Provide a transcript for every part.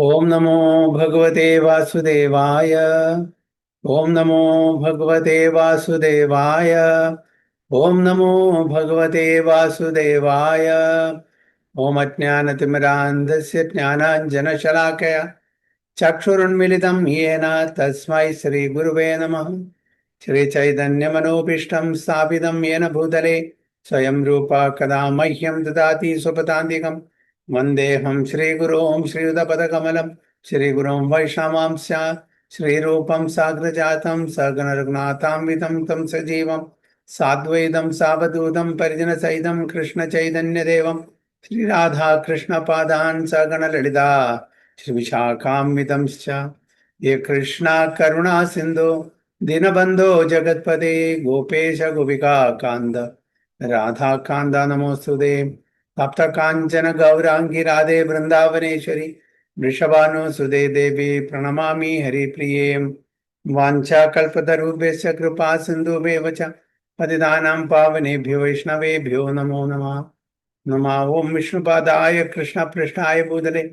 ओम नमो भगवते वासुदेवाय। ओम नमो भगवते वासुदेवाय। ओम नमो भगवते वासुदेवाय। ओम अज्ञानतिमिरान्धस्य ज्ञानाञ्जनशलाकया चक्षुरुन्मिलितं येन तस्मै श्रीगुरुवे नमः। श्रीचैतन्यमनोभीष्टं स्थापितं येन भूतले स्वयं रूपा कदा मह्यं ददाति स्वपदान्तिकम् वन्देऽहं श्रीगुरों श्रीयुतपदकमलं श्रीगुरों वैष्णवांश्च श्रीरूपं साग्रजातं सगणरघुनाथान्वितं तं सजीवं साद्वैतं सावधूतं परिजनसहितं कृष्णचैतन्यदेवं श्रीराधाकृष्णपादान् सगणललिता श्रीविशाखान्वितंश्च ये कृष्णा करुणा सिन्धु दीनबन्धो जगत्पते गोपेश गोपिका कान्द राधाकान्द नमोऽस्तुते। तप्त कांचन गौरांगी राधे वृंदावनेश्वरी वृषभानुसुते देवी प्रणमामि हरिप्रिये। वाञ्छाकल्पतरुभ्यश्च कृपा सिन्धुभ्येव च पतितानां पावनेभ्यो वैष्णवेभ्यो नमो नमः। नमः ओं विष्णुपादाय कृष्णपृष्ठाय भूतले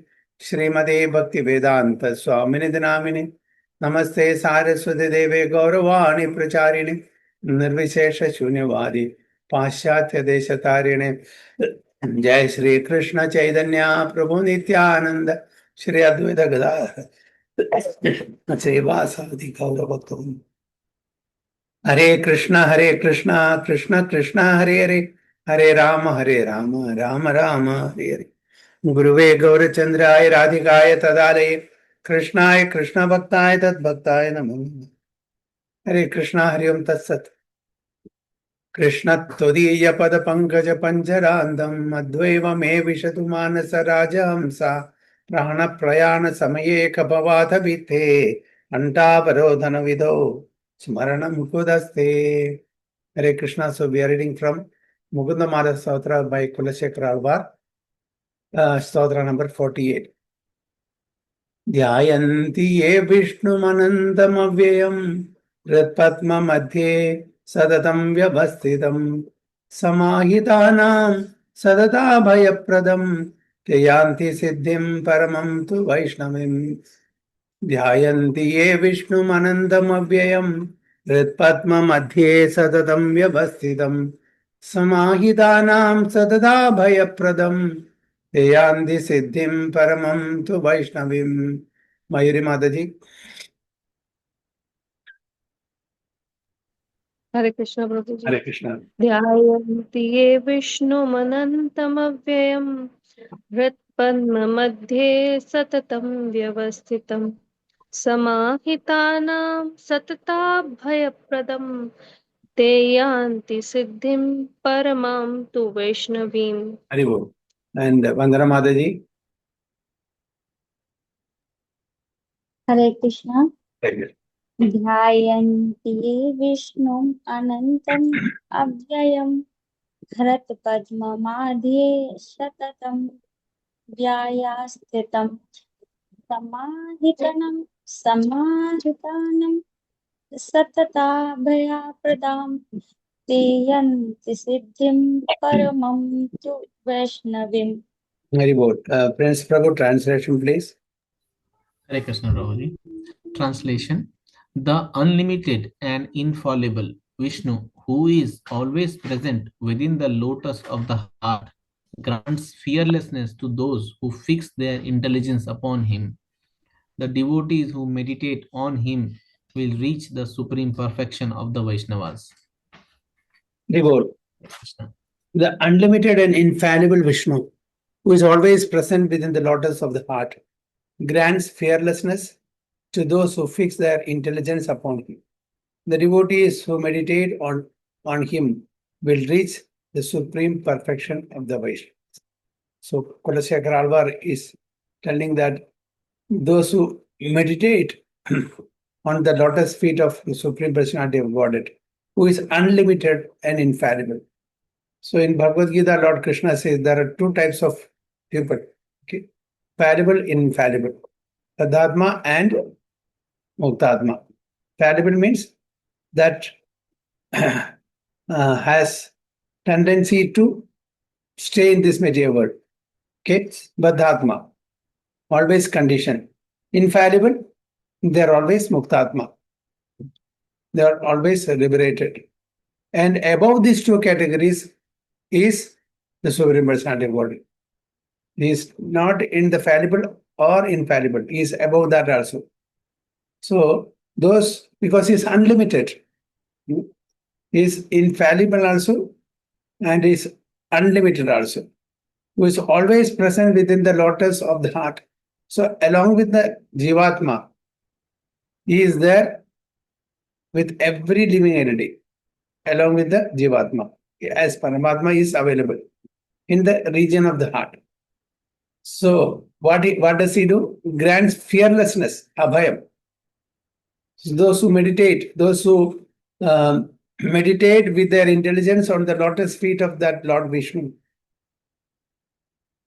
श्रीमते भक्तिवेदांत स्वामिने नामिने नमस्ते सारस्वती देवे गौरवाणी प्रचारिणे निर्विशेष शून्यवादी पाश्चात्य देशतारिणे। जय श्री कृष्ण चैतन्य प्रभु नित्यानंद श्री अद्वैत गदाधर श्रीवासादि गौर भक्तवृंद। हरे कृष्ण कृष्ण कृष्ण हरे हरे हरे राम राम राम हरे हरे। गुरुवे गौरचंद्राय राधिकाय तदालये कृष्णाय कृष्ण भक्ताय तद्भक्ताय नमः। हरे कृष्ण हरि ओम तत्सत्। कृष्ण त्वदीय पद पंकज पंजरांधम अद्वैव मे विशतु मानस राजहंसा प्राण प्रयाण समये कपवात भित्ते अंटावरोधन विदो स्मरण मुकुदस्ते। हरे Krishna. So we are reading from Mukundmala Stotra by Kulashekara Alvar, Stotra number 48. ध्यायन्ति ये विष्णुमनन्तमव्ययम् हृत्पद्म मध्ये सततं व्यवस्थितं समाहितानां सतता भयप्रदं ते यान्ति सिद्धिं परमं तु वैष्णवीम्। ध्यायन्ति ये विष्णुमनन्तमव्ययम् हृत्पद्म मध्ये सततं व्यवस्थितं समाहितानां सतता भयप्रदं ते यान्ति सिद्धिं परमं तु वैष्णवीम्। मयूरी माता जी. हरे कृष्ण प्रभु जी। हरे कृष्ण. ध्यायन्ति ये विष्णुमनन्तमव्ययम् हृत्पद्ममध्ये सततं व्यवस्थितं समाहितानां सतताभयप्रदं ते यान्ति सिद्धिं परमां तु वैष्णवीम्। हरि बोल. And Vandana माता जी. हरे कृष्ण. Hare ध्यायन्ति ये विष्णुम् अनन्तम् अव्ययम् हृत्पद्ममध्ये सततं व्यायास्थितं समाहितानं सतताभयप्रदां ते यन्ति सिद्धिं परमं तु वैष्णवीम्. Hare बोल. Prince Prabhu, translation please. Hare Krishna Prabhuji. Translation: The unlimited and infallible Vishnu, who is always present within the lotus of the heart, grants fearlessness to those who fix their intelligence upon him. The devotees who meditate on him will reach the supreme perfection of the Vaishnavas. Hare बोल. Krishna. The unlimited and infallible Vishnu, who is always present within the lotus of the heart, grants fearlessness to those who fix their intelligence upon him. The devotees who meditate on him will reach the supreme perfection of the Vaishnava. So Kulashekara Alvar is telling that those who meditate on the lotus feet of the Supreme Personality of Godhead, who is unlimited and infallible. So in Bhagavad Gita, Lord Krishna says there are two types of people, okay? Fallible, infallible. Tadhatma and Muktatma. Fallible means that has tendency to stay in this material world. Okay, Badhatma. always conditioned. Infallible, they are always Muktatma. They are always liberated. And above these two categories is the Supreme Personality of Godhead. He is not in the fallible or infallible. He is above that also. So those, because he is unlimited, he is infallible also and is unlimited also, who is always present within the lotus of the heart. So along with the Jivatma, he is there with every living entity, along with the Jivatma, as Paramatma is available in the region of the heart. So what does he do? Grants fearlessness, abhayam. So those who meditate, those who meditate with their intelligence on the lotus feet of that Lord Vishnu.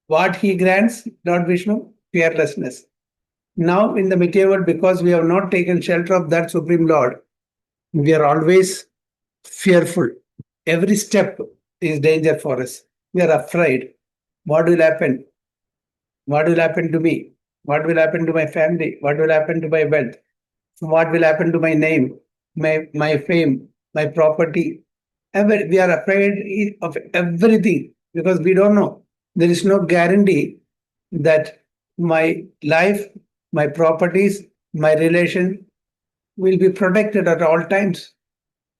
What he grants, Lord Vishnu? Fearlessness. Now in the material world, because we have not taken shelter of that Supreme Lord, we are always fearful. Every step is danger for us. We are afraid. What will happen? What will happen to me? What will happen to my family? What will happen to my wealth? What will happen to my name, my fame, my property? We are afraid of everything because we don't know. There is no guarantee that my life, my properties, my relation will be protected at all times.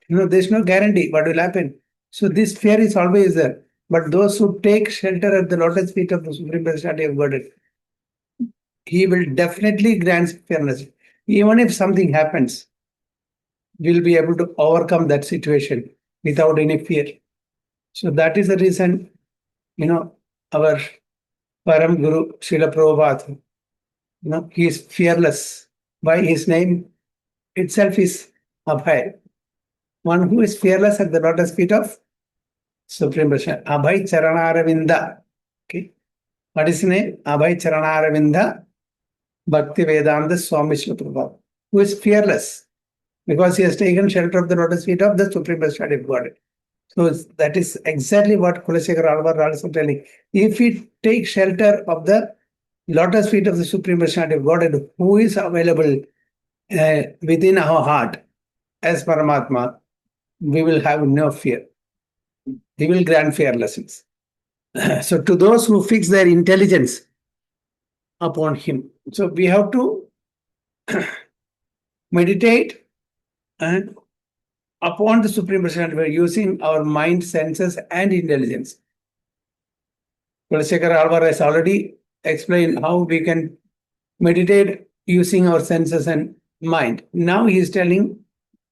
There's no guarantee what will happen. So this fear is always there. But those who take shelter at the lotus feet of the Supreme Personality of Godhead, he will definitely grant fairness. Even if something happens, we'll be able to overcome that situation without any fear. So that is the reason, our Param Guru, Srila Prabhupada, he is fearless. By his name itself is Abhay. One who is fearless at the lotus feet of Supreme Personality. Abhay Charanaravinda. Okay. What is his name? Abhay Charanaravinda Bhakti Vedanta Swami Srila Prabhupada, who is fearless because he has taken shelter of the lotus feet of the Supreme Personality of Godhead. So that is exactly what Kulashekara Alvar also telling. If we take shelter of the lotus feet of the Supreme Personality of Godhead, who is available within our heart as Paramatma, we will have no fear. He will grant fearlessness. So to those who fix their intelligence upon him, so we have to meditate and upon the Supreme Personality by using our mind, senses, and intelligence. Kulashekara Alvar has already explained how we can meditate using our senses and mind. Now he is telling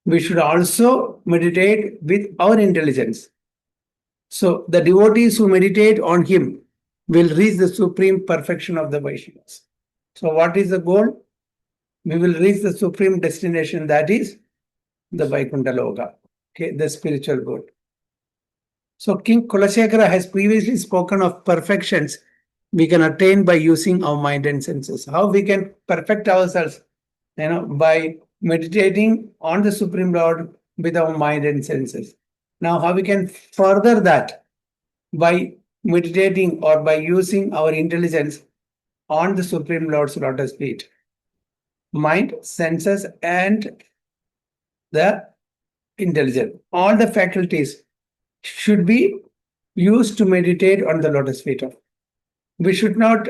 we should also meditate with our intelligence. So the devotees who meditate on him will reach the supreme perfection of the Vaishnavas. So what is the goal? We will reach the supreme destination, that is the Vaikuntha Loka, okay, the spiritual good. So King Kulashekara has previously spoken of perfections we can attain by using our mind and senses. How we can perfect ourselves, by meditating on the Supreme Lord with our mind and senses. Now, how we can further that by meditating or by using our intelligence on the Supreme Lord's lotus feet. Mind, senses, and the intelligence. All the faculties should be used to meditate on the lotus feet of. We should not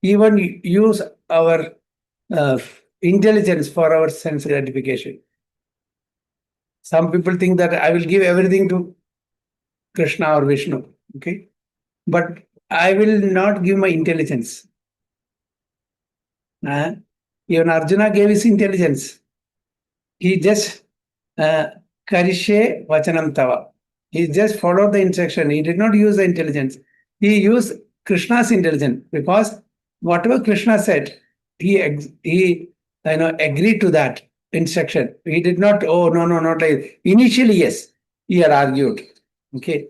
even use our intelligence for our sense gratification. Some people think that I will give everything to Krishna or Vishnu, okay? But I will not give my intelligence. Even Arjuna gave his intelligence. He just karishe vachanam tava. He just followed the instruction. He did not use the intelligence. He used Krishna's intelligence because whatever Krishna said, he agreed to that instruction. He did not, oh, no, not like. Initially, yes, he had argued. Okay.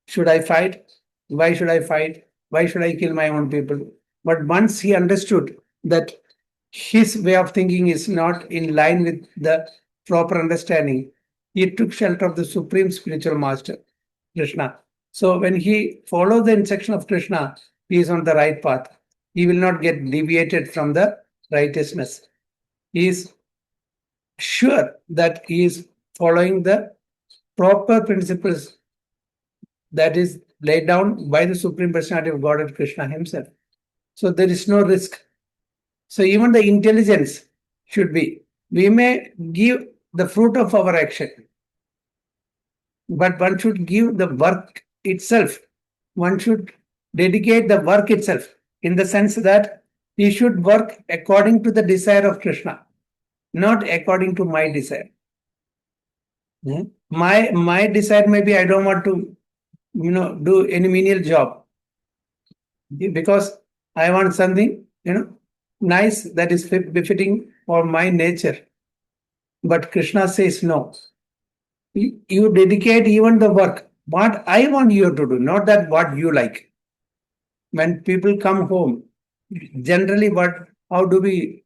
Should I fight? Why should I fight? Why should I kill my own people? But once he understood that his way of thinking is not in line with the proper understanding, he took shelter of the supreme spiritual master, Krishna. So when he followed the instruction of Krishna, he is on the right path. He will not get deviated from the righteousness. He is sure that he is following the proper principles that is laid down by the Supreme Personality of Godhead Krishna himself. So there is no risk. So even the intelligence should be, we may give the fruit of our action, but one should give the work itself. One should dedicate the work itself in the sense that he should work according to the desire of Krishna, not according to my desire. My desire may be I don't want to, do any menial job because I want something, nice that is befitting for my nature. But Krishna says no. You dedicate even the work. What I want you to do, not that what you like. When people come home, generally how do we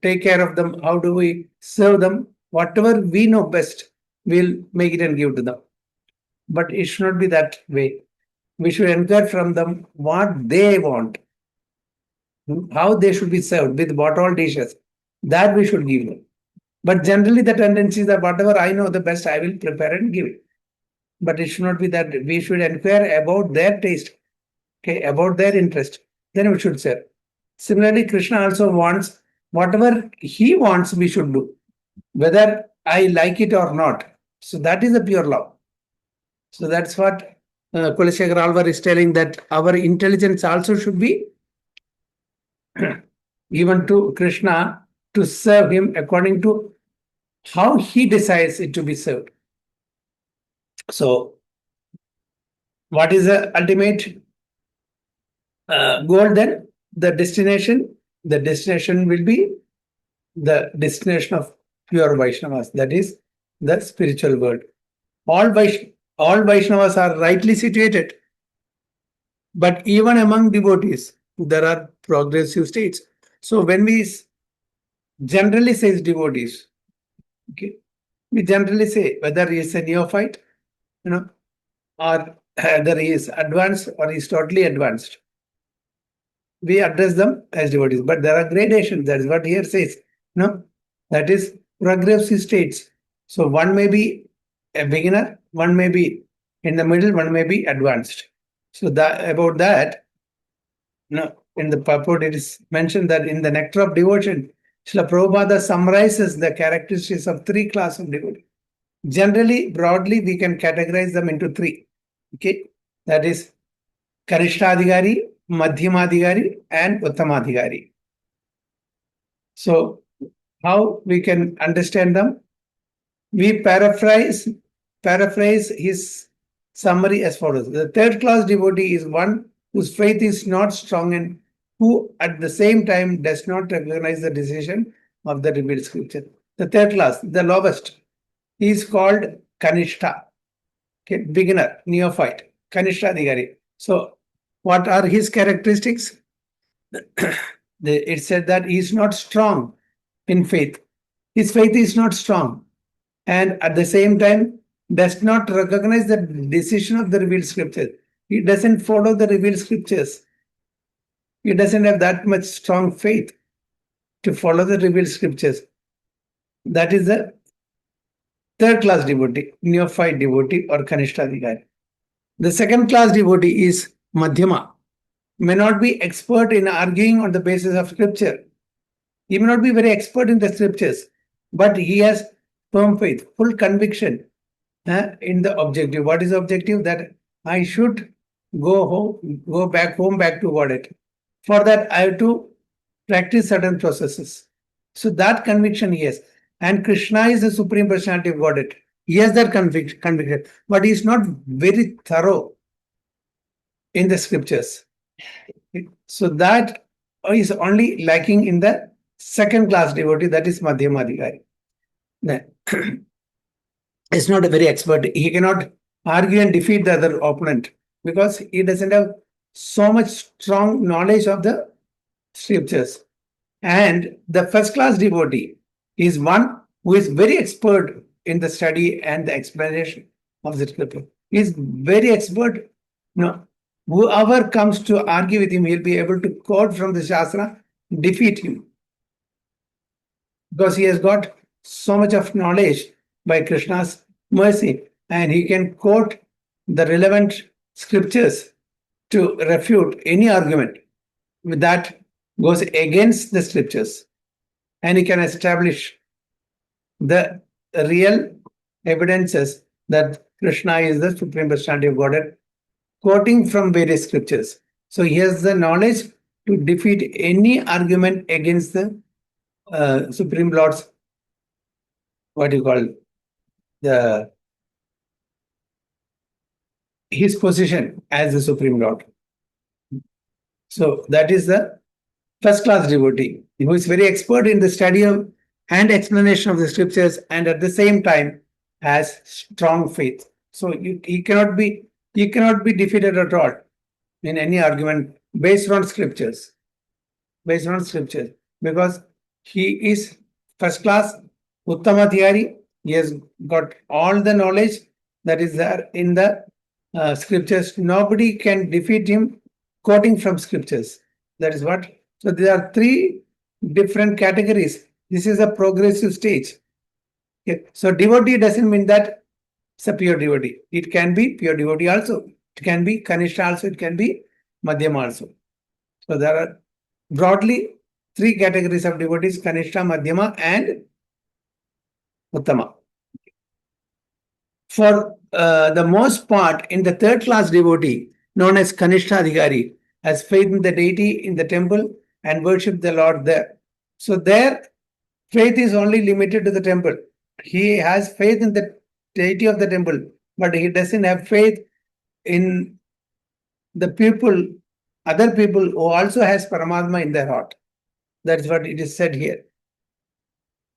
take care of them? How do we serve them? Whatever we know best, we'll make it and give to them. But it should not be that way. We should encourage from them what they want, how they should be served, with what all dishes. That we should give them. But generally the tendency is that whatever I know the best, I will prepare and give it. But it should not be that. We should inquire about their taste, okay, about their interest. Then we should serve. Similarly, Krishna also wants whatever he wants, we should do, whether I like it or not. So that is a pure love. So that's what Kulashekar Alvar is telling, that our intelligence also should be given to Krishna to serve him according to how he desires it to be served. So, what is the ultimate goal then? The destination will be the destination of pure Vaishnavas, that is the spiritual world. All Vaishnavas are rightly situated, but even among devotees, there are progressive states. So when we generally say devotees, okay, we generally say whether he is a neophyte, or whether he is advanced or he is totally advanced. We address them as devotees, but there are gradations. That is what here says. That is progressive states. So one may be a beginner, one may be in the middle, one may be advanced. So about that, in the purport it is mentioned that in the Nectar of Devotion, Srila Prabhupada summarizes the characteristics of three classes of devotees. Generally, broadly, we can categorize them into three. Okay, that is Kanishtadhikari, Madhyamadhikari, and Uttamadhikari. So, how we can understand them? We paraphrase his summary as follows. The third class devotee is one whose faith is not strong and who at the same time does not recognize the decision of the revealed scripture. The third class, the lowest, he is called Kanishta, okay, beginner, neophyte, Kanishtadhikari. So, what are his characteristics? It said that he is not strong in faith. His faith is not strong, and at the same time does not recognize the decision of the revealed scriptures. He doesn't follow the revealed scriptures. He doesn't have that much strong faith to follow the revealed scriptures. That is the third class devotee, neophyte devotee, or Kanishtadhikari. The second class devotee is Madhyama. May not be expert in arguing on the basis of scripture. He may not be very expert in the scriptures, but he has firm faith, full conviction in the objective. What is the objective? That I should go back to Godhead. For that, I have to practice certain processes. So that conviction he has. And Krishna is the Supreme Personality of Godhead. He has that conviction, but he is not very thorough in the scriptures. So that is only lacking in the second class devotee, that is Madhyamadhikari. Is not a very expert. He cannot argue and defeat the other opponent because he doesn't have so much strong knowledge of the scriptures. And the first class devotee is one who is very expert in the study and the explanation of the scripture. He is very expert Whoever comes to argue with him, he'll be able to quote from the Shastra, defeat him. Because he has got so much of knowledge by Krishna's mercy, and he can quote the relevant scriptures to refute any argument that goes against the scriptures, and he can establish the real evidences that Krishna is the Supreme Personality of Godhead, quoting from various scriptures. So he has the knowledge to defeat any argument against the Supreme Lord's, what do you call, his position as the Supreme Lord. So that is the first class devotee who is very expert in the study of and explanation of the scriptures, and at the same time has strong faith. So he cannot be defeated at all in any argument based on scriptures. Because he is first class Uttamadhyari. He has got all the knowledge that is there in the scriptures. Nobody can defeat him quoting from scriptures. That is what. So there are three different categories. This is a progressive stage. Okay. So devotee doesn't mean that it's a pure devotee. It can be pure devotee also. It can be Kanishta also. It can be Madhyama also. So there are broadly three categories of devotees: Kanishta, Madhyama, and Uttama. For the most part, in the third class devotee, known as Kanishta Adhikari, has faith in the deity in the temple and worship the Lord there. So their faith is only limited to the temple. He has faith in the deity of the temple, but he doesn't have faith in the people, other people who also has Paramatma in their heart. That's what it is said here.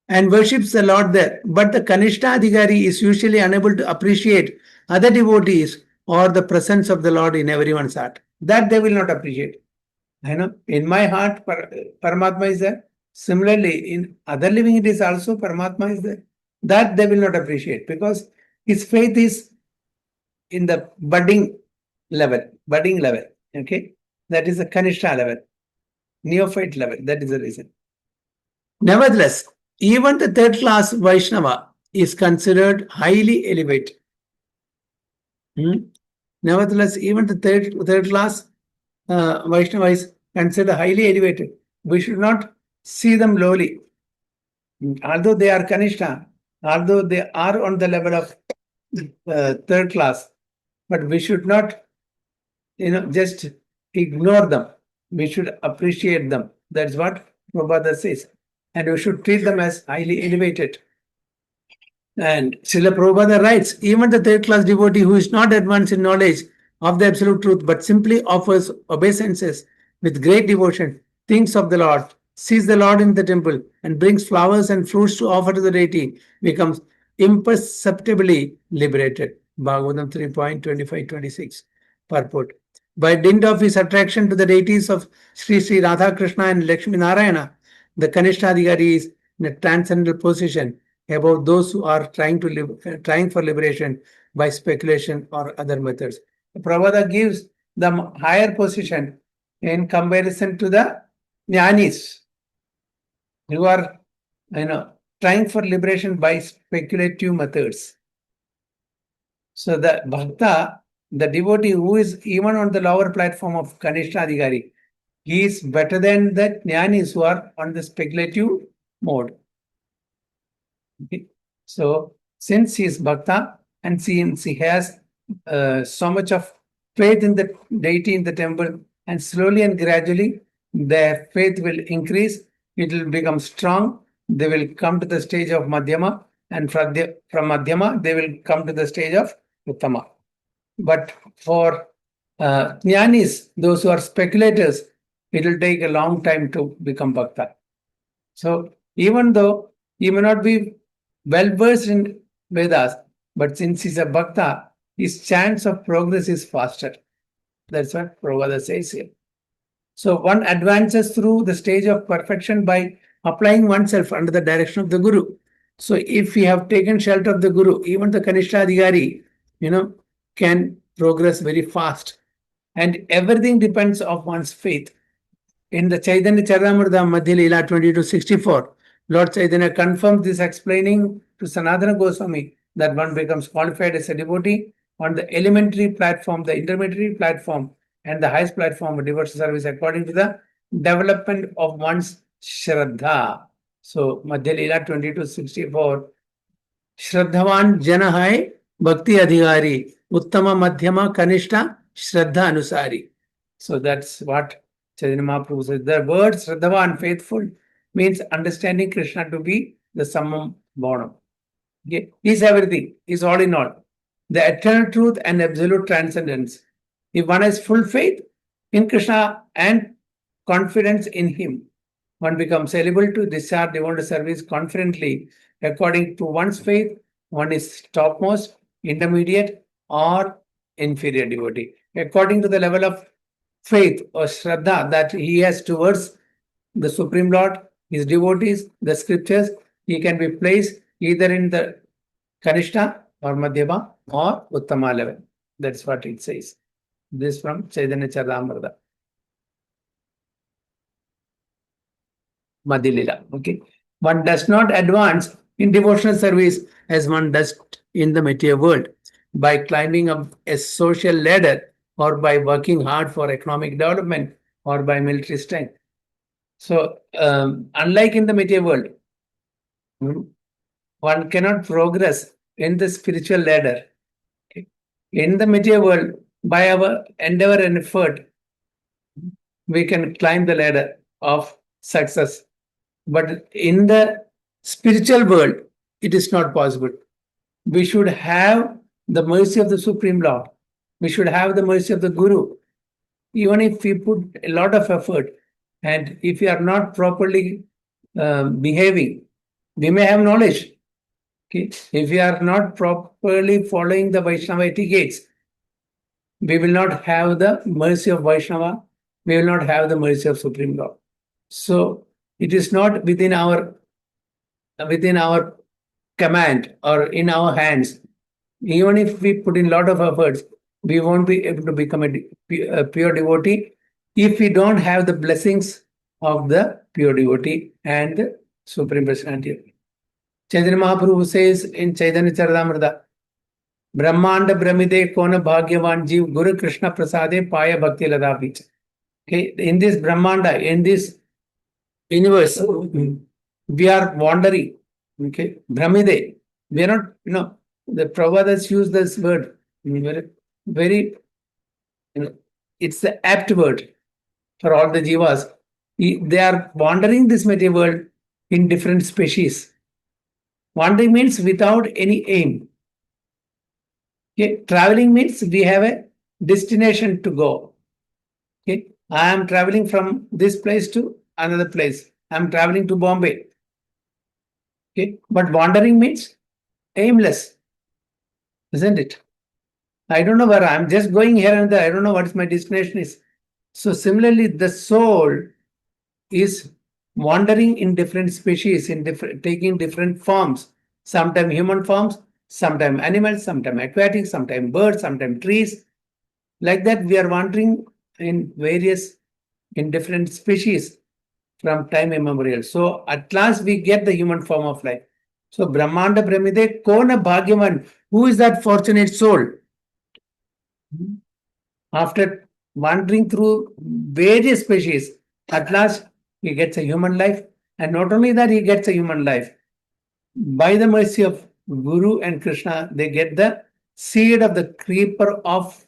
And worships the Lord there. But the Kanishta Adhikari is usually unable to appreciate other devotees or the presence of the Lord in everyone's heart. That they will not appreciate. I know in my heart, Paramatma is there. Similarly, in other living entities also, Paramatma is there. That they will not appreciate because his faith is in the budding level. Okay, that is the Kanishta level, neophyte level. That is the reason. Nevertheless, even the third class Vaishnava is considered highly elevated. Nevertheless, even the third class Vaishnava is considered highly elevated. We should not see them lowly. Although they are Kanishta, although they are on the level of third class, but we should not, just ignore them. We should appreciate them. That's what Prabhupada says. And we should treat them as highly elevated. And Srila Prabhupada writes, even the third class devotee who is not advanced in knowledge of the absolute truth, but simply offers obeisances with great devotion, thinks of the Lord, sees the Lord in the temple, and brings flowers and fruits to offer to the deity, becomes imperceptibly liberated. Bhagavatam 3.25-26 purport. By dint of his attraction to the deities of Sri Radha Krishna and Lakshmi Narayana, the Kanishta Adhikari is in a transcendental position above those who are trying for liberation by speculation or other methods. Prabhupada gives the higher position in comparison to the jnanis who are, trying for liberation by speculative methods. So the bhakta, the devotee who is even on the lower platform of Kanishta Adhikari, he is better than the jnanis who are on the speculative mode. Okay. So since he is bhakta and since he has so much of faith in the deity in the temple, and slowly and gradually their faith will increase, it will become strong, they will come to the stage of Madhyama, and from Madhyama they will come to the stage of Uttama. But for jnanis, those who are speculators, it will take a long time to become bhakta. So even though he may not be well versed in Vedas, but since he's a bhakta, his chance of progress is faster. That's what Prabhupada says here. So one advances through the stage of perfection by applying oneself under the direction of the Guru. So if we have taken shelter of the Guru, even the Kanishta Adhikari, can progress very fast and everything depends on one's faith. In the Chaitanya Charitamrita Madhya Leela 2264, Lord Chaitanya confirms this, explaining to Sanatana Goswami that one becomes qualified as a devotee on the elementary platform, the intermediary platform, and the highest platform of devotional service according to the development of one's Shraddha. So, Madhya Leela 2264, Shraddhavan Jana hai Bhakti Adhikari, Uttama Madhyama Kanishta Shraddha Anusari. So, that's what Chaitanya Mahaprabhu says. The word Shraddhavan, faithful, means understanding Krishna to be the summum bonum. Okay? He's everything, he's all in all. The eternal truth and absolute transcendence. If one has full faith in Krishna and confidence in him, one becomes able to discharge devotional service confidently according to one's faith. One is topmost, intermediate, or inferior devotee. According to the level of faith or Shraddha that he has towards the Supreme Lord, his devotees, the scriptures, he can be placed either in the Kanishta or Madhyama or Uttama level. That's what it says. This from Chaitanya Charitamrita. Madhya. Okay. One does not advance in devotional service as one does in the material world by climbing up a social ladder or by working hard for economic development or by military strength. So, unlike in the material world, one cannot progress in the spiritual ladder. In the material world, by our endeavor and effort, we can climb the ladder of success. But in the spiritual world, it is not possible. We should have the mercy of the Supreme Lord. We should have the mercy of the Guru. Even if we put a lot of effort and if we are not properly behaving, we may have knowledge. Okay? If we are not properly following the Vaishnava etiquettes, we will not have the mercy of Vaishnava. We will not have the mercy of Supreme Lord. So it is not within our command or in our hands. Even if we put in a lot of efforts, we won't be able to become a pure devotee if we don't have the blessings of the pure devotee and the Supreme Personality. Chaitanya Mahaprabhu says in Chaitanya Charitamrita, Brahmanda Brahmide Kona Bhagyavan Jeev Guru Krishna Prasade Paya Bhakti Ladapicha. Okay, in this Brahmanda, in this universe, we are wandering. Okay, Brahmide. We are not, the Prabhupadas use this word very, it's the apt word for all the jivas. They are wandering this material world in different species. Wandering means without any aim. Okay, traveling means we have a destination to go. Okay, I am traveling from this place to another place. I am traveling to Bombay. Okay, but wandering means aimless, isn't it? I don't know where I am, just going here and there. I don't know what my destination is. So similarly, the soul is wandering in different species, taking different forms. Sometimes human forms, sometimes animals, sometimes aquatic, sometimes birds, sometimes trees. Like that, we are wandering in different species from time immemorial. So at last we get the human form of life. So Brahmanda Brahmide Kona Bhagyavan, who is that fortunate soul? After wandering through various species, at last he gets a human life. And not only that, he gets a human life. By the mercy of Guru and Krishna, they get the seed of the creeper of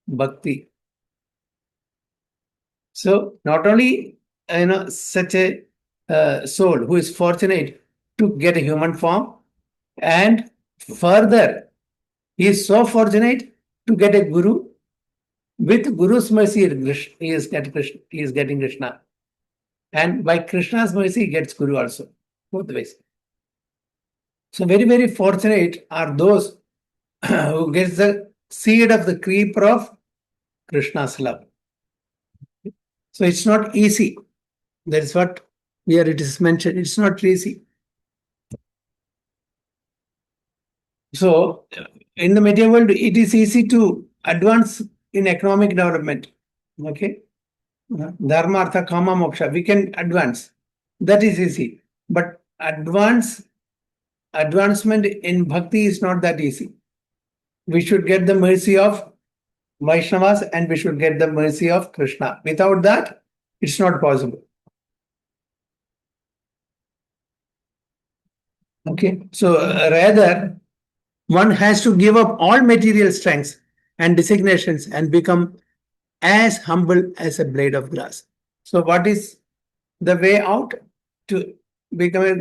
bhakti. So not only such a soul who is fortunate to get a human form, and further, he is so fortunate to get a guru. With Guru's mercy, he is getting Krishna. And by Krishna's mercy, he gets Guru also. Both ways. So very, very fortunate are those who gets the seed of the creeper of Krishna's love. So it's not easy. That is what here it is mentioned. It's not easy. So in the material world, it is easy to advance in economic development. Okay. Dharma, artha, kama, moksha. We can advance. That is easy. But advancement in bhakti is not that easy. We should get the mercy of Vaishnavas and we should get the mercy of Krishna. Without that, it's not possible. Okay. So rather, one has to give up all material strengths and designations and become as humble as a blade of grass. So, what is the way out to become a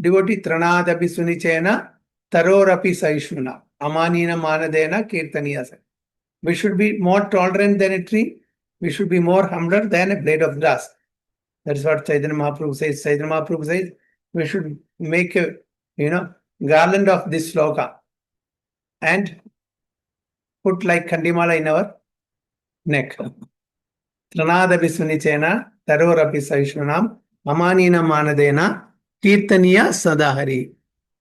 devotee? Tranadapi sunichena tarorapi saishuna amanina manadena kirtaniyasa. We should be more tolerant than a tree. We should be more humbler than a blade of grass. That's what Chaitanya Mahaprabhu says. Chaitanya Mahaprabhu says we should make a garland of this sloka and put like Kandimala in our neck. Tranadapi sunichena tarorapi saishunam amanina manadena kirtaniya sadahari.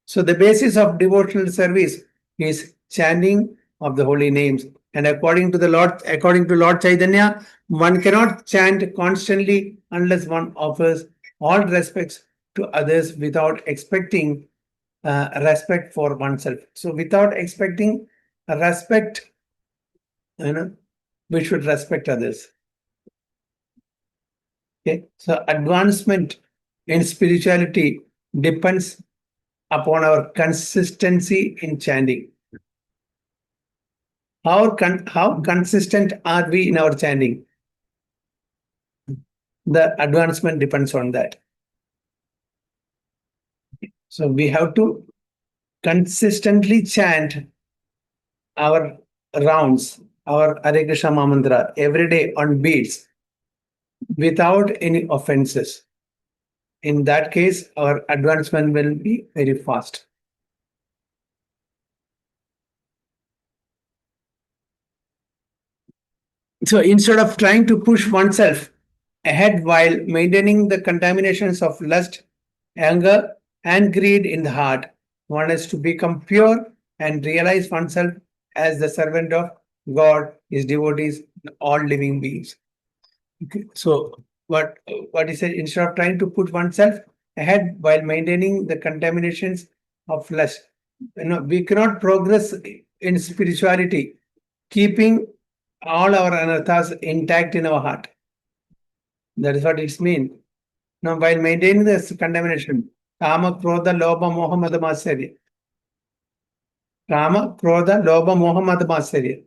So the basis of devotional service is chanting of the holy names. And according to Lord Chaitanya, one cannot chant constantly unless one offers all respects to others without expecting respect for oneself. So without expecting respect, we should respect others. Okay, so advancement in spirituality depends upon our consistency in chanting. How consistent are we in our chanting? The advancement depends on that. So we have to consistently chant our rounds, our Hare Krishna Mantra every day on beats without any offenses. In that case, our advancement will be very fast. So instead of trying to push oneself ahead while maintaining the contaminations of lust, anger, and greed in the heart, one has to become pure and realize oneself as the servant of God, his devotees, all living beings. Okay. So what he said, instead of trying to put oneself ahead while maintaining the contaminations of lust, we cannot progress in spirituality keeping all our anarthas intact in our heart. That is what it means. Now, while maintaining this contamination, Kama, Krodha, Lobha, Moha, Mada, Matsarya. Kama, Krodha, Lobha, Moha, Mada, Matsarya.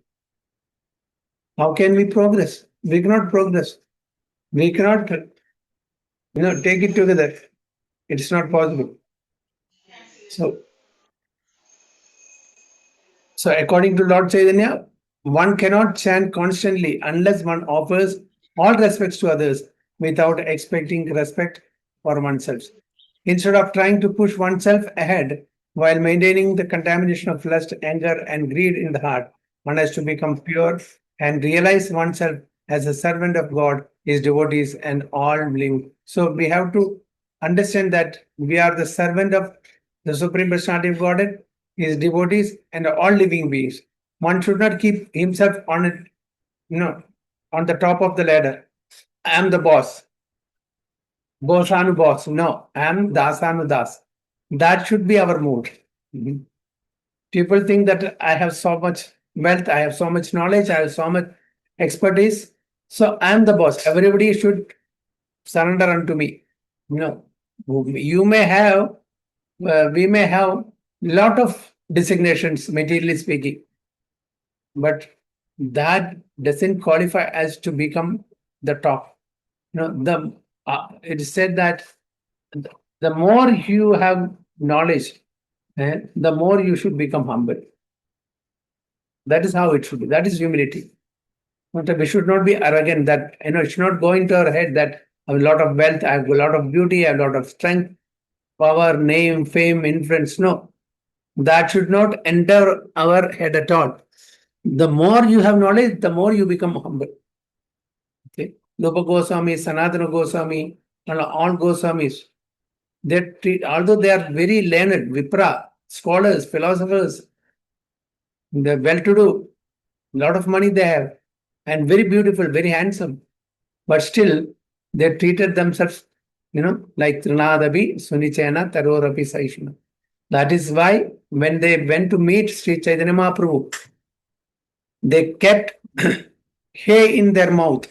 How can we progress? We cannot progress. We cannot, take it together. It's not possible. So according to Lord Chaitanya, one cannot chant constantly unless one offers all respects to others without expecting respect for oneself. Instead of trying to push oneself ahead while maintaining the contamination of lust, anger, and greed in the heart, one has to become pure and realize oneself as a servant of God, his devotees, and all living. So we have to understand that we are the servant of the Supreme Personality of Godhead, his devotees, and all living beings. One should not keep himself on it, on the top of the ladder. I am the boss. Bosanu boss. No, I am dasanu das. That should be our mood. Mhm. People think that I have so much wealth, I have so much knowledge, I have so much expertise. So I am the boss. Everybody should surrender unto me. You may have, we may have lot of designations, materially speaking, but that doesn't qualify as to become the top. It is said that the more you have knowledge, the more you should become humble. That is how it should be. That is humility. We should not be arrogant. That it should not go into our head that I have a lot of wealth, I have a lot of beauty, I have a lot of strength, power, name, fame, influence. No, that should not enter our head at all. The more you have knowledge, the more you become humble. Okay, Lopa Goswami, Sanatana Goswami, and all Goswamis, although they are very learned, Vipra, scholars, philosophers, they're well-to-do, lot of money they have, and very beautiful, very handsome. But still, they treated themselves, like Trinadabi, Sunichena, Tarorapi Saishuna. That is why when they went to meet Sri Chaitanya Mahaprabhu, they kept hay in their mouth.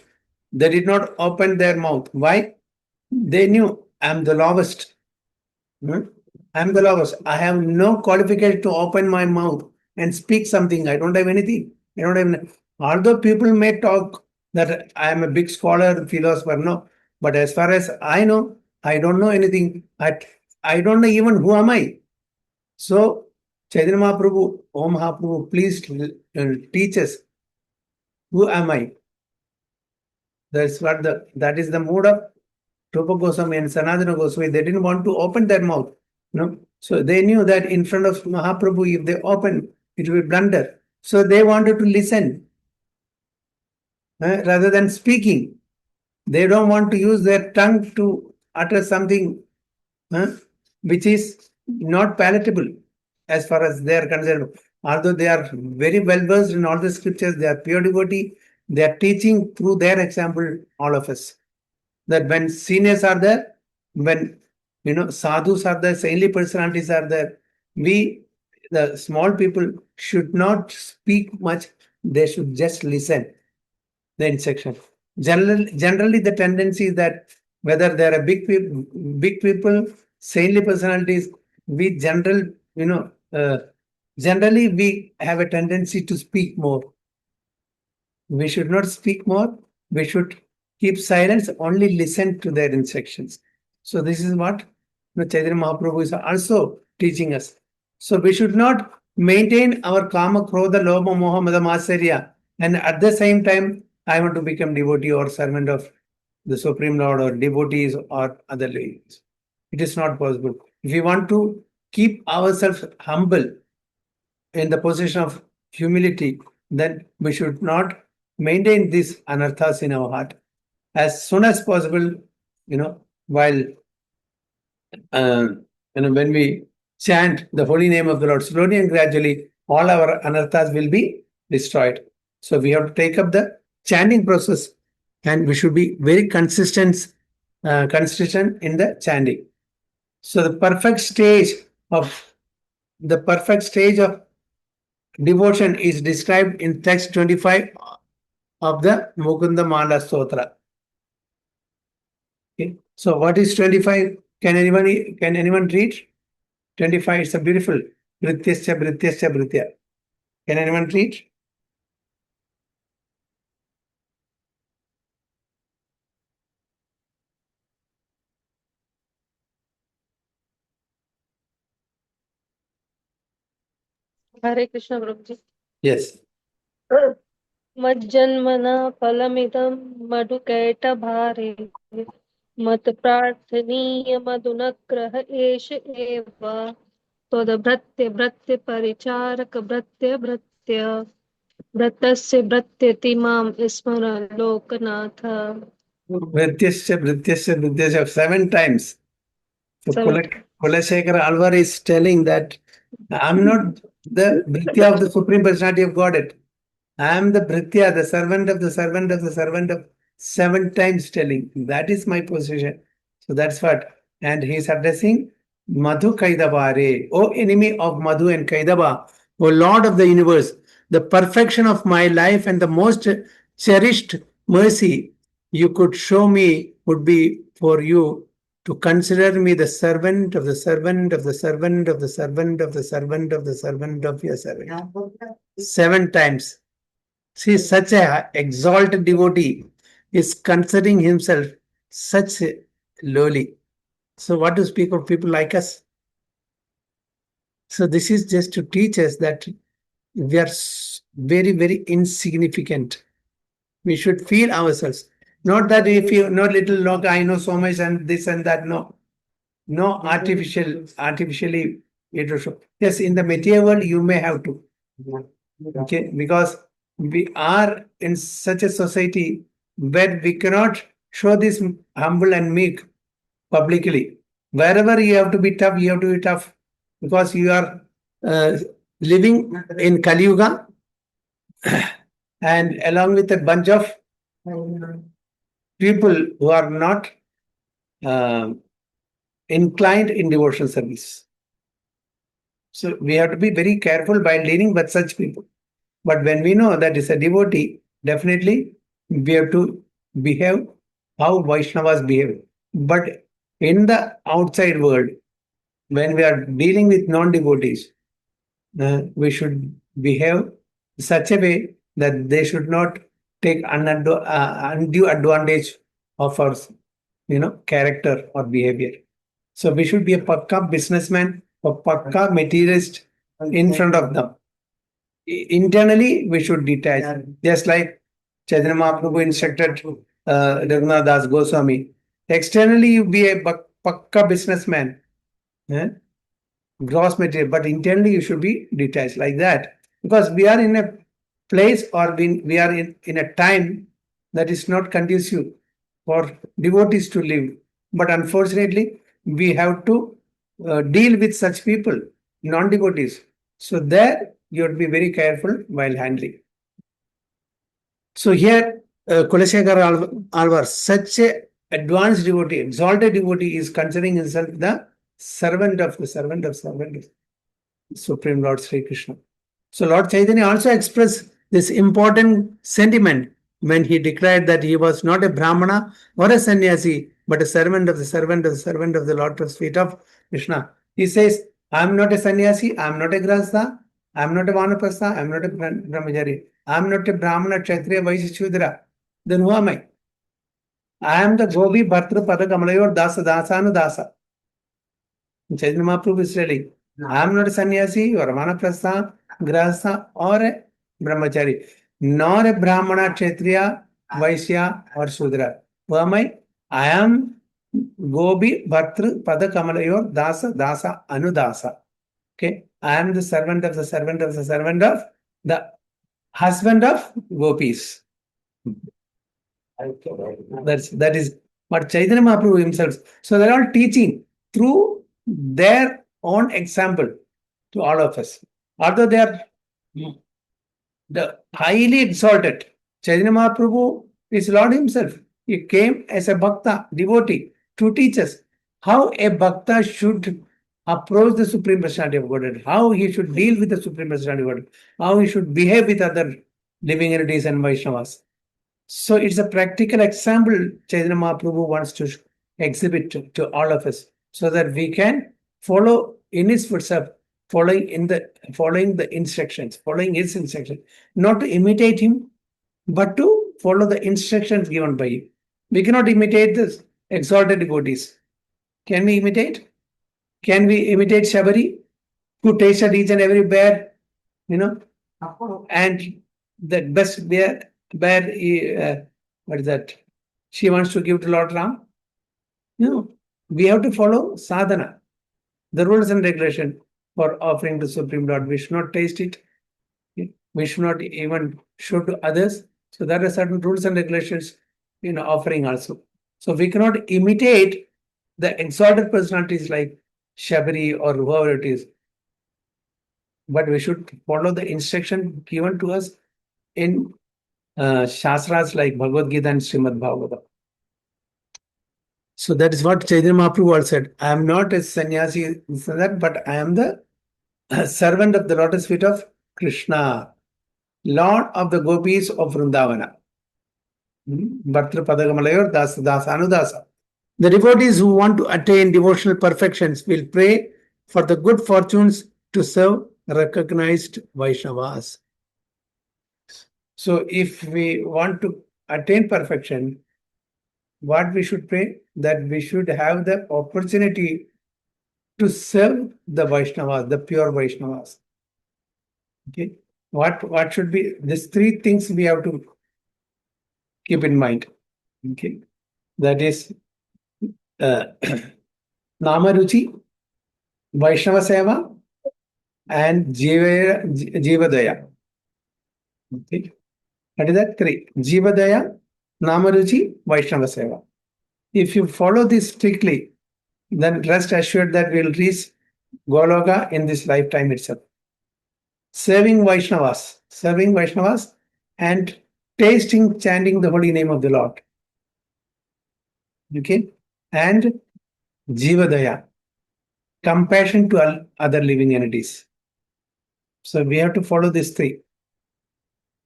They did not open their mouth. Why? They knew I'm the lowest. I'm the lowest. I have no qualification to open my mouth and speak something. I don't have anything. I don't have. Although people may talk that I am a big scholar, philosopher, no. But as far as I know, I don't know anything. I don't know even who am I. So, Chaitanya Mahaprabhu, Om Mahaprabhu, please teach us. Who am I? That is the mood of Rupa Goswami and Sanatana Goswami. They didn't want to open their mouth. So they knew that in front of Mahaprabhu, if they open, it will be blunder. So they wanted to listen rather than speaking. They don't want to use their tongue to utter something which is not palatable as far as they are concerned. Although they are very well versed in all the scriptures, they are pure devotee, they are teaching through their example, all of us. That when seniors are there, when sadhus are there, saintly personalities are there, we, the small people, should not speak much. They should just listen the instruction. Generally, the tendency is that whether there are big people, saintly personalities, we generally we have a tendency to speak more. We should not speak more. We should keep silence, only listen to their instructions. So this is what Chaitanya Mahaprabhu is also teaching us. So we should not maintain our kama, krodha, lobha, moha, mada, matsarya, and at the same time, I want to become devotee or servant of the Supreme Lord or devotees or other ways. It is not possible. If we want to keep ourselves humble in the position of humility, then we should not maintain these anarthas in our heart. As soon as possible, while when we chant the holy name of the Lord, slowly and gradually, all our anarthas will be destroyed. So we have to take up the chanting process, and we should be very consistent in the chanting. So the perfect stage of devotion is described in text 25 of the Mukundmala Stotra. Okay. So what is 25? Can anyone read? 25, it's a beautiful Vrityasya Vrityasya Vritya. Can anyone read? Hare Krishna Prabhuji. Yes. मज्जन्मना फलमिदं मधुकैटभारे मत्प्रार्थनीय मधुनग्रह एष एव त्वद्भृत्य भृत्य परिचारक भृत्य भृत्य भृतस्य भृत्यति मां स्मर Loknath. Vrityasya Vrityasya Vrityasya 7 times. So Seven. Kulashekara Alvar is telling that I'm not the Britya of the Supreme Personality of Godhead. I am the Britya, the servant of the servant of the servant of 7 times telling. That is my position. So that's what. And he is addressing Madhu Kaidavare, O enemy of Madhu and Kaidava, O Lord of the universe, the perfection of my life and the most cherished mercy you could show me would be for you to consider me the servant of the servant of the servant of the servant of the servant of the servant of your servant. 7 times. See, such a exalted devotee is considering himself such lowly. So what to speak of people like us? So this is just to teach us that we are very, very insignificant. We should feel ourselves. Not that if you know little, look, I know so much and this and that. No. No artificially it will show. Yes, in the material world, you may have to. Okay, because we are in such a society where we cannot show this humble and meek publicly. Wherever you have to be tough, you have to be tough because you are living in Kali Yuga. and along with a bunch of people who are not uh, inclined in devotional service. So we have to be very careful while dealing with such people. But when we know that is a devotee, definitely we have to behave how Vaishnavas behave. But in the outside world, when we are dealing with non-devotees, we should behave such a way that they should not take undue advantage of our, character or behavior. So we should be a pakka businessman or pakka materialist in front of them. Internally, we should detach, just like Chaitanya Mahaprabhu instructed Raghunath Das Goswami. Externally, you be a pakka businessman, gross material, but internally you should be detached like that. Because we are in a place, or we are in a time that is not conducive for devotees to live. But unfortunately, we have to deal with such people, non-devotees. So there you have to be very careful while handling. So here, Kulashekar Alvar, such a advanced devotee, exalted devotee, is considering himself the servant of Supreme Lord Sri Krishna. So Lord Chaitanya also expressed this important sentiment when he declared that he was not a Brahmana or a sannyasi, but a servant of the lotus feet of Krishna. He says, I am not a sannyasi, I am not a grahastha, I am not a vanaprastha, I am not a brahmachari, I am not a Brahmana, Kshatriya, Vaishya, Shudra. Then who am I? I am the Gopi, Bhartru, Pada, Kamalayor, Dasa, Dasanu, Dasa. Chaitanya Mahaprabhu is telling, I am not a sannyasi or a vanaprastha, grahastha or a brahmachari, nor a Brahmana, Kshatriya, Vaishya or Shudra. Who am I? I am Gopi, Bhartru, Pada, Kamalayor, Dasa, Dasa, Anudasa. Okay, I am the servant of the husband of gopis. That is what Chaitanya Mahaprabhu himself. So they're all teaching through their own example to all of us. Although they are the highly exalted, Chaitanya Mahaprabhu is Lord himself. He came as a bhakta, devotee, to teach us how a bhakta should approach the Supreme Personality of Godhead, how he should deal with the Supreme Personality of Godhead, how he should behave with other living entities and Vaishnavas. So it's a practical example Chaitanya Mahaprabhu wants to exhibit to all of us, so that we can follow in his footsteps, following the instructions, following his instructions, not to imitate him, but to follow the instructions given by him. We cannot imitate this exalted devotees. Can we imitate? Can we imitate Shabari, who tasted each and every bear, and the best bear, what is that? She wants to give to Lord Ram? No. We have to follow sadhana, the rules and regulation for offering to Supreme Lord. We should not taste it. We should not even show to others. So there are certain rules and regulations, offering also. So we cannot imitate the exalted personalities like Shabari or whoever it is. But we should follow the instruction given to us in Shastras like Bhagavad Gita and Srimad Bhagavatam. So that is what Chaitanya Mahaprabhu said. I am not a sannyasi, but I am the servant of the lotus feet of Krishna, Lord of the gopis of Vrindavana. Bhartru Padagamalayur Dasa Dasa Anudasa. The devotees who want to attain devotional perfections will pray for the good fortunes to serve recognized Vaishnavas. So if we want to attain perfection, what we should pray? That we should have the opportunity to serve the Vaishnavas, the pure Vaishnavas. Okay. What should be these three things we have to keep in mind? Okay. That is Namaruchi, Vaishnava Seva, and Jivadaya. Okay. What is that? Three. Jivadaya, Namaruchi, Vaishnava Seva. If you follow this strictly, then rest assured that we'll reach Goloka in this lifetime itself. Serving Vaishnavas and tasting, chanting the holy name of the Lord. Okay? And Jivadaya, compassion to other living entities. So we have to follow these three.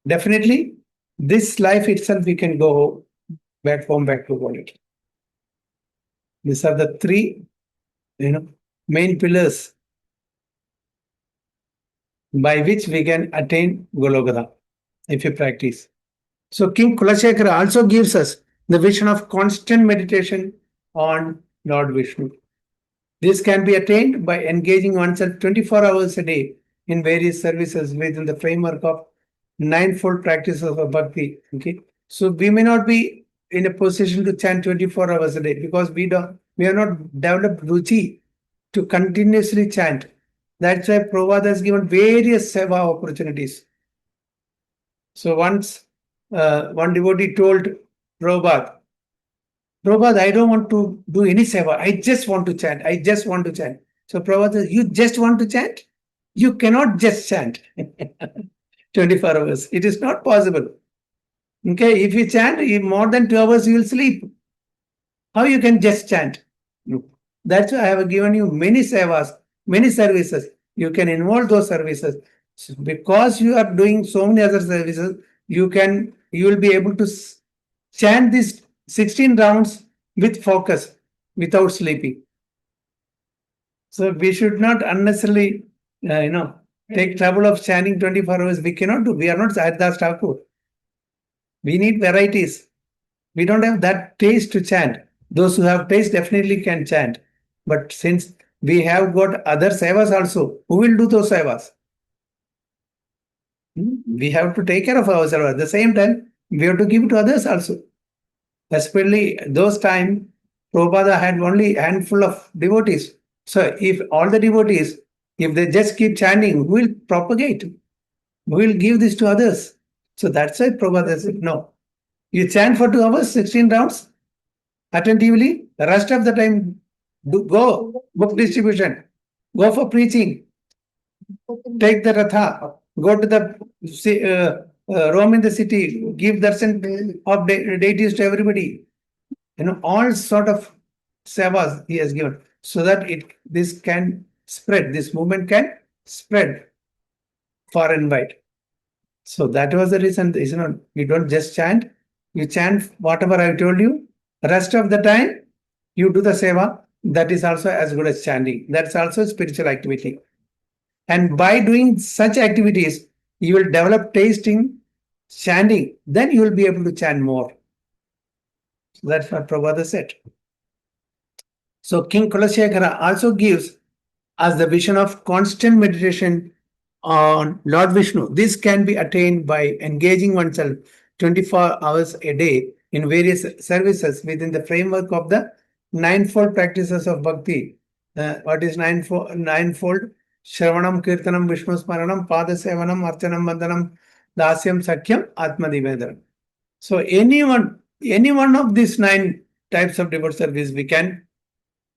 Definitely, this life itself, we can go back home, back to quality. These are the three, main pillars by which we can attain Gologada if you practice. So King Kulashekara also gives us the vision of constant meditation on Lord Vishnu. This can be attained by engaging oneself 24 hours a day in various services within the framework of ninefold practices of bhakti. Okay, so we may not be in a position to chant 24 hours a day because we have not developed ruchi to continuously chant. That's why Prabhupada has given various seva opportunities. So once one devotee told Prabhupada, I don't want to do any seva. I just want to chant. I just want to chant. So Prabhupada says, you just want to chant? You cannot just chant 24 hours. It is not possible. Okay, if you chant more than 2 hours, you will sleep. How you can just chant? No. That's why I have given you many sevas, many services. You can involve those services. So because you are doing so many other services, you will be able to chant these 16 rounds with focus, without sleeping. So we should not unnecessarily, take trouble of chanting 24 hours. We cannot do. We are not Haridas Thakur. We need varieties. We don't have that taste to chant. Those who have taste definitely can chant. But since we have got other sevas also, who will do those sevas? We have to take care of ourselves. At the same time, we have to give to others also. Especially those times, Prabhupada had only a handful of devotees. So if all the devotees, if they just keep chanting, who will propagate? Who will give this to others? So that's why Prabhupada said, no. You chant for 2 hours, 16 rounds, attentively. The rest of the time, go, book distribution, go for preaching, take the Ratha, go to the roam in the city, give darshan of deities to everybody. All sort of sevas he has given so that this can spread, this movement can spread far and wide. So that was the reason, you don't just chant, you chant whatever I told you. Rest of the time, you do the seva. That is also as good as chanting. That's also spiritual activity. And by doing such activities, you will develop taste in chanting. Then you will be able to chant more. So that's what Prabhupada said. So King Kulashekara also gives us the vision of constant meditation on Lord Vishnu. This can be attained by engaging oneself 24 hours a day in various services within the framework of the ninefold practices of bhakti. What is ninefold? Shravanam, Kirtanam, Vishnu Smaranam, Padasevanam, Archanam, Vandanam, Dasyam, Sakyam, Atmadivedanam. So any one of these 9 types of devote service we can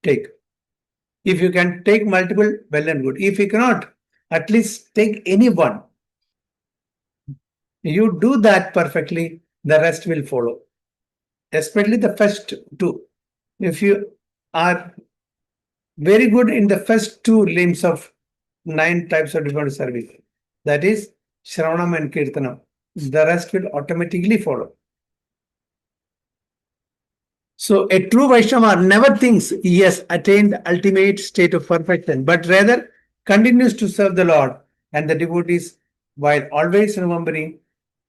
take. If you can take multiple, well and good. If you cannot, at least take any one. You do that perfectly, the rest will follow. Especially the first 2. If you are very good in the first 2 limbs of 9 types of devotional service, that is Shravanam and Kirtanam, the rest will automatically follow. So a true Vaishnava never thinks he has attained the ultimate state of perfection, but rather continues to serve the Lord and the devotees while always remembering,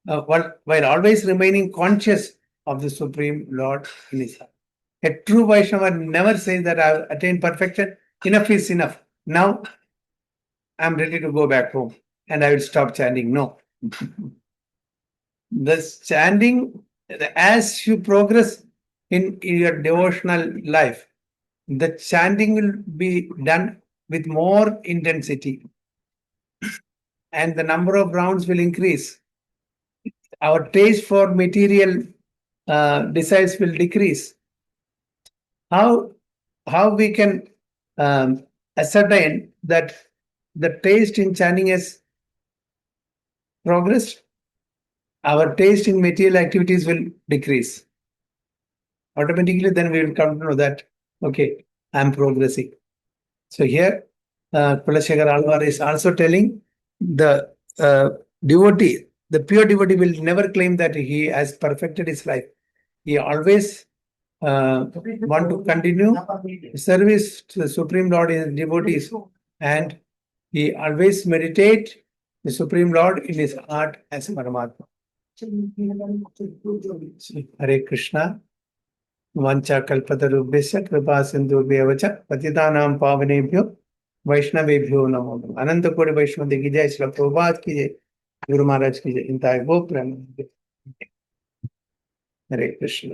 while always remaining conscious of the Supreme Lord in his heart. A true Vaishnava never says that I have attained perfection. Enough is enough. Now I'm ready to go back home and I will stop chanting. No. This chanting, as you progress in your devotional life, the chanting will be done with more intensity and the number of rounds will increase. Our taste for material desires will decrease. How we can ascertain that the taste in chanting has progressed? our taste in material activities will decrease. Automatically, then we will come to know that, okay, I'm progressing. So here, Kulashekar Alvar is also telling the devotee, the pure devotee will never claim that he has perfected his life. He always want to continue service to the Supreme Lord in devotees, and he always meditate the Supreme Lord in his heart as Paramatma. Hare Krishna. Vancha kalpatarubhyasya kripa sindhubhyev cha patitanam pavanebhyo वैष्णवेभ्यो नमो नमः। अनंत कोटि वैष्णव की जय, श्री प्रभुपाद की जय, गुरु महाराज की जय। इंता गो प्रेम। हरे कृष्ण।